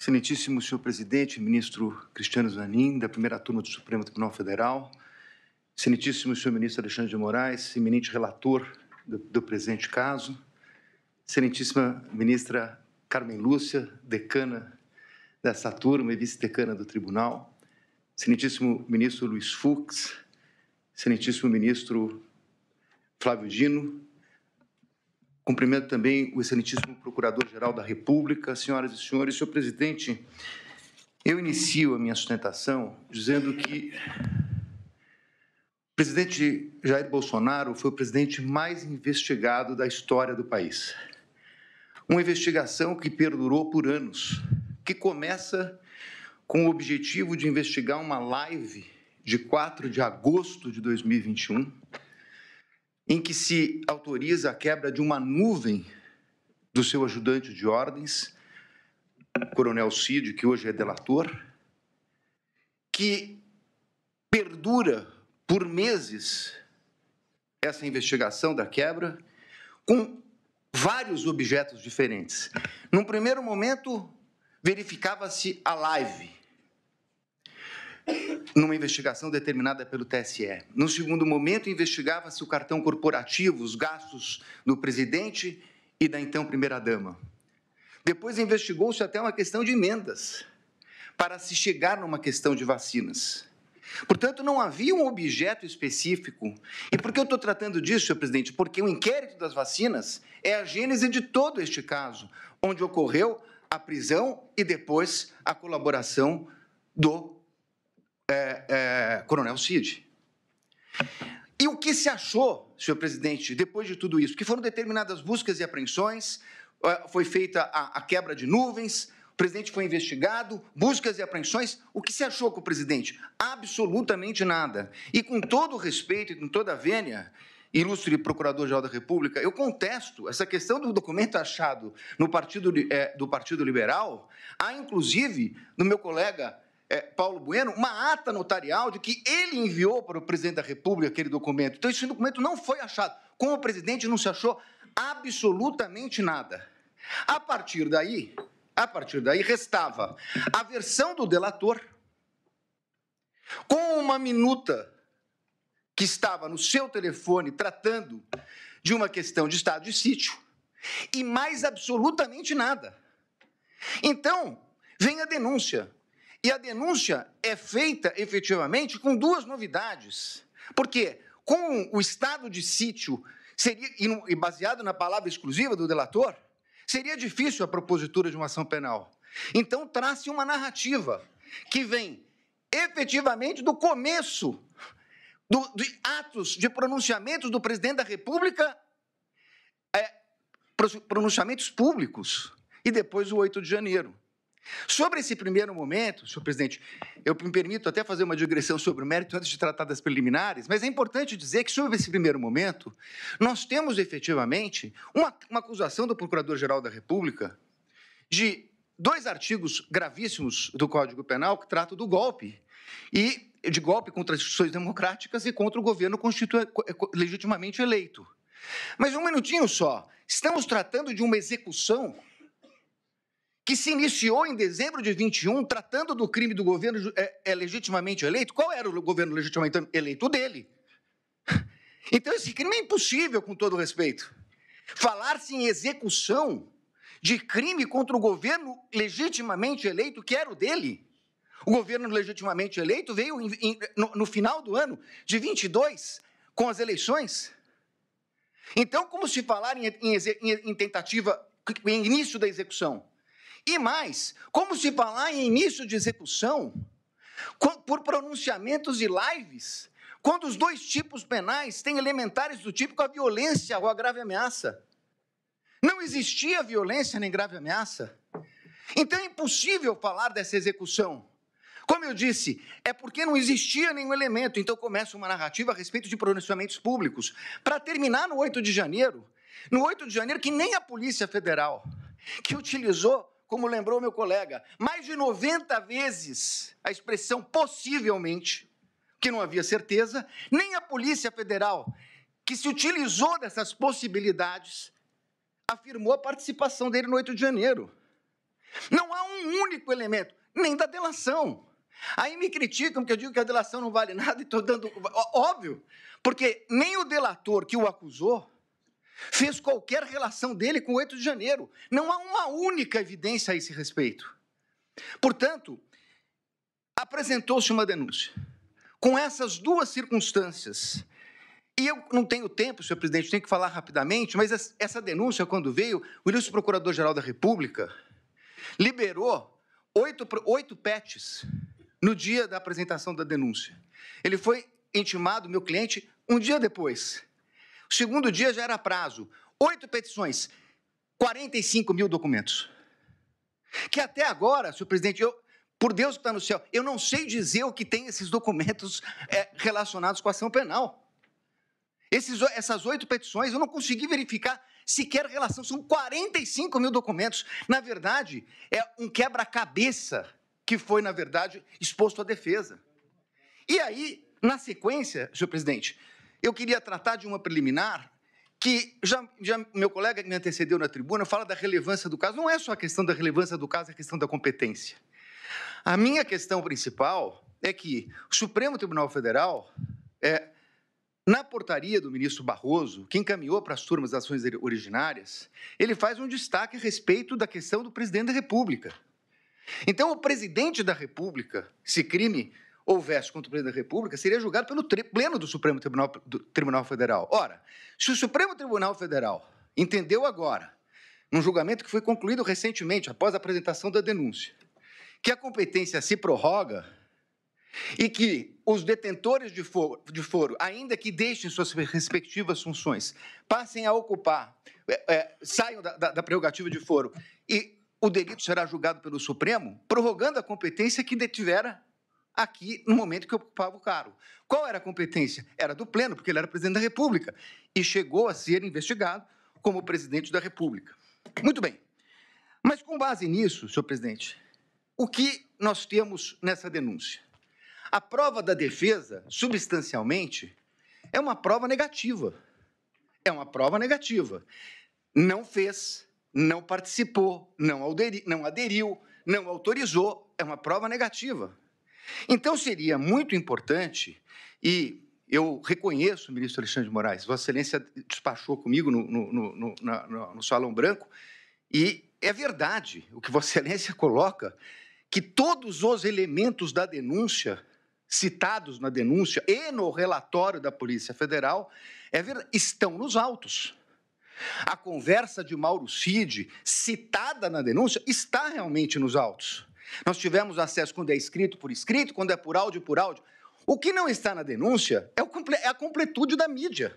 Excelentíssimo senhor presidente, ministro Cristiano Zanin, da primeira turma do Supremo Tribunal Federal, excelentíssimo senhor ministro Alexandre de Moraes, eminente relator do presente caso, excelentíssima ministra Carmen Lúcia, decana dessa turma e vice-decana do tribunal, excelentíssimo ministro Luiz Fux, excelentíssimo ministro Flávio Dino, cumprimento também o excelentíssimo Procurador-Geral da República, senhoras e senhores. Senhor presidente, eu inicio a minha sustentação dizendo que o presidente Jair Bolsonaro foi o presidente mais investigado da história do país. Uma investigação que perdurou por anos, que começa com o objetivo de investigar uma live de 4 de agosto de 2021, em que se autoriza a quebra de uma nuvem do seu ajudante de ordens, Coronel Cid, que hoje é delator, que perdura por meses essa investigação da quebra, com vários objetos diferentes. Num primeiro momento, verificava-se a live, numa investigação determinada pelo TSE. No segundo momento, investigava-se o cartão corporativo, os gastos do presidente e da então primeira-dama. Depois investigou-se até uma questão de emendas, para se chegar numa questão de vacinas. Portanto, não havia um objeto específico. E por que eu estou tratando disso, senhor presidente? Porque o inquérito das vacinas é a gênese de todo este caso, onde ocorreu a prisão e depois a colaboração do Coronel Cid. E o que se achou, senhor presidente, depois de tudo isso? Que foram determinadas buscas e apreensões, foi feita a quebra de nuvens, o presidente foi investigado, buscas e apreensões. O que se achou com o presidente? Absolutamente nada. E com todo o respeito e com toda a vênia, ilustre Procurador-Geral da República, eu contesto essa questão do documento achado no do Partido Liberal. Há, inclusive, no meu colega Paulo Bueno, uma ata notarial de que ele enviou para o presidente da República aquele documento. Então, esse documento não foi achado. Com o presidente não se achou absolutamente nada. A partir daí, restava a versão do delator, com uma minuta que estava no seu telefone tratando de uma questão de estado de sítio, e mais absolutamente nada. Então, vem a denúncia. E a denúncia é feita, efetivamente, com duas novidades. Porque, com o estado de sítio, e baseado na palavra exclusiva do delator, seria difícil a propositura de uma ação penal. Então, traz-se uma narrativa que vem, efetivamente, do começo de atos de pronunciamentos do presidente da República, pronunciamentos públicos, e depois o 8 de janeiro. Sobre esse primeiro momento, senhor presidente, eu me permito até fazer uma digressão sobre o mérito antes de tratar das preliminares, mas é importante dizer que sobre esse primeiro momento, nós temos efetivamente uma acusação do Procurador-Geral da República de 2 artigos gravíssimos do Código Penal que tratam do golpe, e de golpe contra as instituições democráticas e contra o governo legitimamente eleito. Mas um minutinho só, estamos tratando de uma execução que se iniciou em dezembro de 21, tratando do crime do governo legitimamente eleito. Qual era o governo legitimamente eleito? O dele. Então, esse crime é impossível, com todo respeito. Falar-se em execução de crime contra o governo legitimamente eleito, que era o dele. O governo legitimamente eleito veio no final do ano de 22, com as eleições. Então, como se falar em tentativa, em início da execução? E mais, como se falar em início de execução por pronunciamentos e lives, quando os 2 tipos penais têm elementares do tipo a violência ou a grave ameaça? Não existia violência nem grave ameaça. Então é impossível falar dessa execução. Como eu disse, é porque não existia nenhum elemento. Então começa uma narrativa a respeito de pronunciamentos públicos. Para terminar no 8 de janeiro, que nem a Polícia Federal, que utilizou, como lembrou meu colega, mais de 90 vezes a expressão possivelmente, que não havia certeza, nem a Polícia Federal, que se utilizou dessas possibilidades, afirmou a participação dele no 8 de janeiro. Não há um único elemento, nem da delação. Aí me criticam porque eu digo que a delação não vale nada e estou dando... Óbvio, porque nem o delator que o acusou fez qualquer relação dele com o 8 de janeiro. Não há uma única evidência a esse respeito. Portanto, apresentou-se uma denúncia. Com essas duas circunstâncias, e eu não tenho tempo, senhor presidente, tenho que falar rapidamente, mas essa denúncia, quando veio, o ilustre Procurador-Geral da República liberou 8 PETs no dia da apresentação da denúncia. Ele foi intimado, meu cliente, um dia depois. O segundo dia já era prazo. 8 petições, 45 mil documentos. Que até agora, senhor presidente, por Deus que está no céu, eu não sei dizer o que tem esses documentos relacionados com a ação penal. Essas 8 petições, eu não consegui verificar sequer relação, são 45 mil documentos. Na verdade, é um quebra-cabeça que foi, na verdade, exposto à defesa. E aí, na sequência, senhor presidente, eu queria tratar de uma preliminar que já meu colega que me antecedeu na tribuna fala da relevância do caso. Não é só a questão da relevância do caso, é a questão da competência. A minha questão principal é que o Supremo Tribunal Federal, na portaria do ministro Barroso, que encaminhou para as turmas das ações originárias, ele faz um destaque a respeito da questão do presidente da República. Então, o presidente da República, se crime houvesse contra o presidente da República, seria julgado pelo pleno do Supremo Tribunal Federal. Ora, se o Supremo Tribunal Federal entendeu agora, num julgamento que foi concluído recentemente, após a apresentação da denúncia, que a competência se prorroga e que os detentores de foro, ainda que deixem suas respectivas funções, passem a ocupar, saiam da prerrogativa de foro, e o delito será julgado pelo Supremo, prorrogando a competência que detivera aqui no momento que ocupava o cargo. Qual era a competência? Era do pleno, porque ele era presidente da República, e chegou a ser investigado como presidente da República. Muito bem. Mas, com base nisso, senhor presidente, o que nós temos nessa denúncia? A prova da defesa, substancialmente, é uma prova negativa. É uma prova negativa. Não fez, não participou, não aderiu, não autorizou. É uma prova negativa. Então, seria muito importante, e eu reconheço, ministro Alexandre de Moraes, Vossa Excelência despachou comigo no Salão Branco, e é verdade o que Vossa Excelência coloca, que todos os elementos da denúncia, citados na denúncia e no relatório da Polícia Federal, estão nos autos. A conversa de Mauro Cid, citada na denúncia, está realmente nos autos. Nós tivemos acesso quando é escrito por escrito, quando é por áudio, por áudio. O que não está na denúncia é a completude da mídia.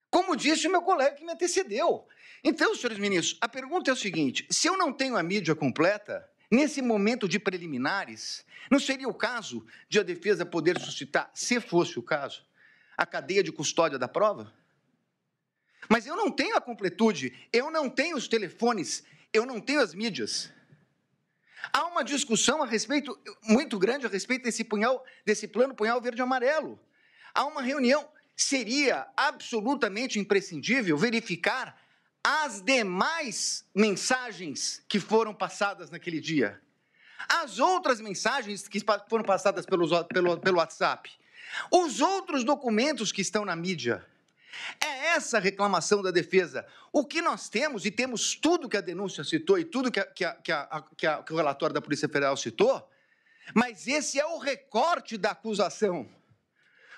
Como disse o meu colega que me antecedeu. Então, senhores ministros, a pergunta é o seguinte: se eu não tenho a mídia completa, nesse momento de preliminares, não seria o caso de a defesa poder suscitar, se fosse o caso, a cadeia de custódia da prova? Mas eu não tenho a completude, eu não tenho os telefones, eu não tenho as mídias. Há uma discussão muito grande a respeito desse plano punhal verde e amarelo. Há uma reunião. Seria absolutamente imprescindível verificar as demais mensagens que foram passadas naquele dia. As outras mensagens que foram passadas pelo WhatsApp. Os outros documentos que estão na mídia. É essa a reclamação da defesa. O que nós temos, e temos tudo que a denúncia citou e tudo que o relatório da Polícia Federal citou, mas esse é o recorte da acusação.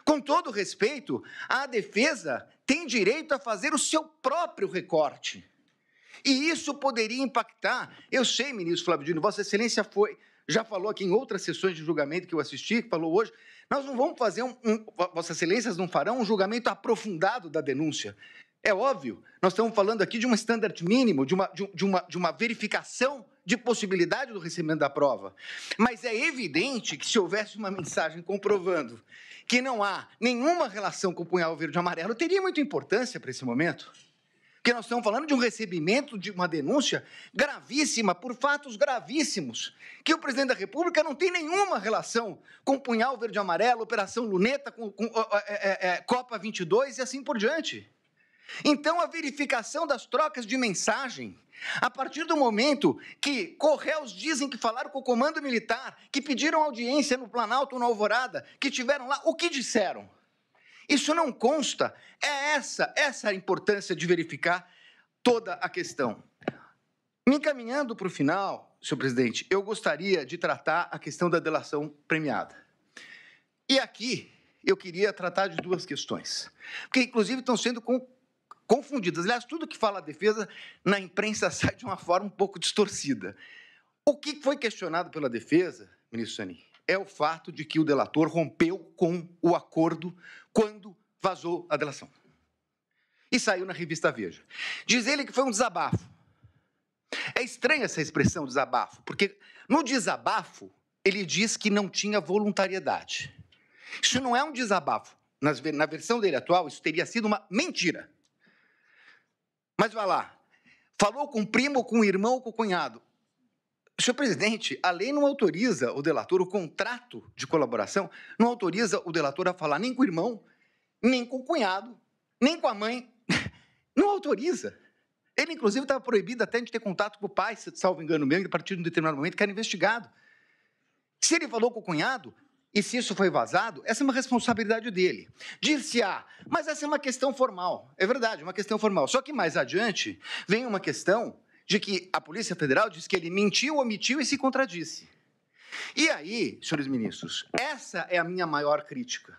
Com todo respeito, a defesa tem direito a fazer o seu próprio recorte. E isso poderia impactar. Eu sei, ministro Flávio Dino, Vossa Excelência já falou aqui em outras sessões de julgamento que eu assisti, que falou hoje, nós não vamos fazer Vossas Excelências não farão um julgamento aprofundado da denúncia. É óbvio, nós estamos falando aqui de um standard mínimo, de uma verificação de possibilidade do recebimento da prova. Mas é evidente que se houvesse uma mensagem comprovando que não há nenhuma relação com o punhal verde e amarelo, teria muita importância para esse momento. Porque nós estamos falando de um recebimento de uma denúncia gravíssima, por fatos gravíssimos, que o presidente da República não tem nenhuma relação com o punhal verde e amarelo, Operação Luneta, com Copa 22 e assim por diante. Então, a verificação das trocas de mensagem, a partir do momento que Correios dizem que falaram com o Comando Militar, que pediram audiência no Planalto ou na Alvorada, que tiveram lá, o que disseram? Isso não consta. É essa a importância de verificar toda a questão. Me encaminhando para o final, senhor presidente, eu gostaria de tratar a questão da delação premiada. E aqui eu queria tratar de duas questões, porque inclusive estão sendo confundidas. Aliás, tudo que fala a defesa na imprensa sai de uma forma um pouco distorcida. O que foi questionado pela defesa, ministro Zanin, é o fato de que o delator rompeu com o acordo quando vazou a delação. E saiu na revista Veja. Diz ele que foi um desabafo. É estranha essa expressão desabafo, porque no desabafo ele diz que não tinha voluntariedade. Isso não é um desabafo. Na versão dele atual, isso teria sido uma mentira. Mas vai lá, falou com o primo, com o irmão, com o cunhado. Senhor presidente, a lei não autoriza o delator, o contrato de colaboração, não autoriza o delator a falar nem com o irmão, nem com o cunhado, nem com a mãe. Não autoriza. Ele, inclusive, estava proibido até de ter contato com o pai, se salvo engano mesmo, a partir de um determinado momento que era investigado. Se ele falou com o cunhado, e se isso foi vazado, essa é uma responsabilidade dele. Dir-se-á, mas essa é uma questão formal. É verdade, uma questão formal. Só que mais adiante vem uma questão de que a Polícia Federal diz que ele mentiu, omitiu e se contradisse. E aí, senhores ministros, essa é a minha maior crítica,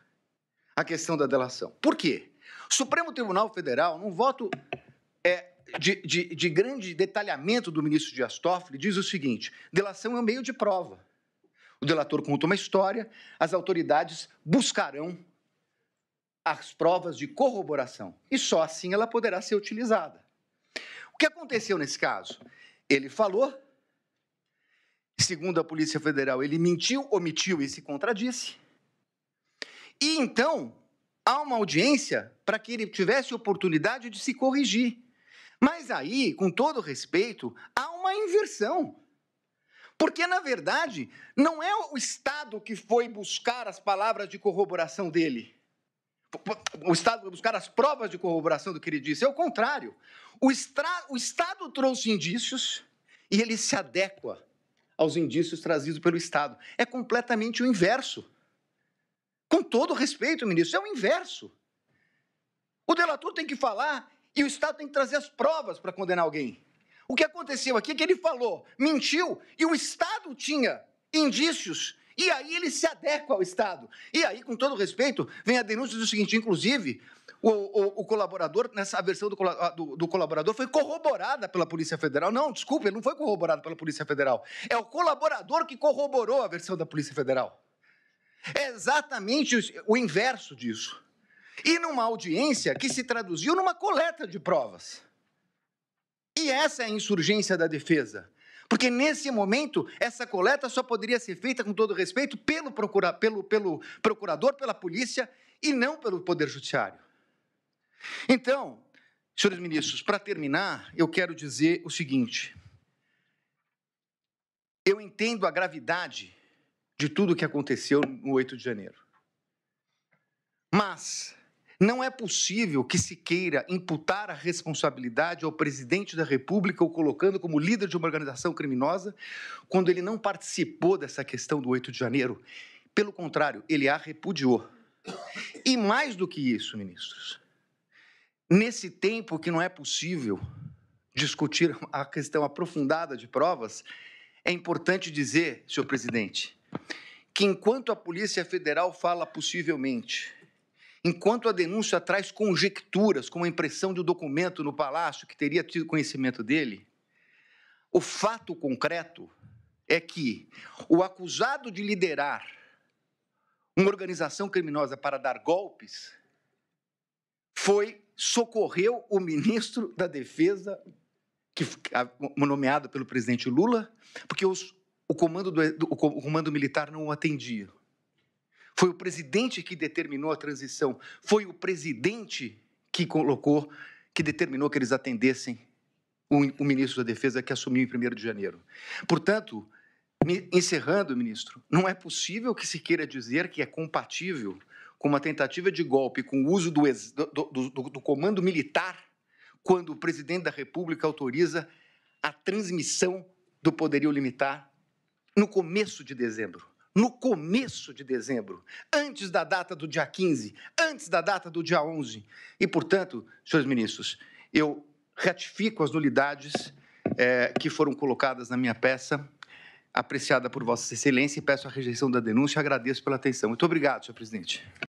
a questão da delação. Por quê? O Supremo Tribunal Federal, num voto de grande detalhamento do ministro Dias Toffoli, diz o seguinte: delação é um meio de prova. O delator conta uma história, as autoridades buscarão as provas de corroboração e só assim ela poderá ser utilizada. O que aconteceu nesse caso? Ele falou, segundo a Polícia Federal, ele mentiu, omitiu e se contradisse. E então, há uma audiência para que ele tivesse oportunidade de se corrigir. Mas aí, com todo respeito, há uma inversão. Porque, na verdade, não é o Estado que foi buscar as palavras de corroboração dele. O Estado foi buscar as provas de corroboração do que ele disse. É o contrário. O Estado trouxe indícios e ele se adequa aos indícios trazidos pelo Estado. É completamente o inverso. Com todo respeito, ministro, é o inverso. O delator tem que falar e o Estado tem que trazer as provas para condenar alguém. O que aconteceu aqui é que ele falou, mentiu, e o Estado tinha indícios, e aí ele se adequa ao Estado. E aí, com todo respeito, vem a denúncia do seguinte, inclusive, o colaborador, nessa versão do colaborador, foi corroborada pela Polícia Federal. Não, desculpe, ele não foi corroborado pela Polícia Federal. É o colaborador que corroborou a versão da Polícia Federal. É exatamente o inverso disso. E numa audiência que se traduziu numa coleta de provas. E essa é a insurgência da defesa. Porque, nesse momento, essa coleta só poderia ser feita, com todo respeito, pelo procurador, pela polícia, e não pelo Poder Judiciário. Então, senhores ministros, para terminar, eu quero dizer o seguinte. Eu entendo a gravidade de tudo o que aconteceu no 8 de janeiro. Mas não é possível que se queira imputar a responsabilidade ao presidente da República ou colocando como líder de uma organização criminosa quando ele não participou dessa questão do 8 de janeiro. Pelo contrário, ele a repudiou. E mais do que isso, ministros, nesse tempo que não é possível discutir a questão aprofundada de provas, é importante dizer, senhor presidente, que enquanto a Polícia Federal fala possivelmente, enquanto a denúncia traz conjecturas, como a impressão de um documento no Palácio que teria tido conhecimento dele, o fato concreto é que o acusado de liderar uma organização criminosa para dar golpes socorreu o ministro da Defesa, nomeado pelo presidente Lula, porque o comando militar não o atendia. Foi o presidente que determinou a transição. Foi o presidente que determinou que eles atendessem o ministro da Defesa que assumiu em 1º de janeiro. Portanto, encerrando, ministro, não é possível que se queira dizer que é compatível com uma tentativa de golpe com o uso do comando militar, quando o presidente da República autoriza a transmissão do poderio limitar no começo de dezembro. No começo de dezembro, antes da data do dia 15, antes da data do dia 11. E, portanto, senhores ministros, eu ratifico as nulidades que foram colocadas na minha peça, apreciada por Vossa Excelência, e peço a rejeição da denúncia e agradeço pela atenção. Muito obrigado, senhor presidente.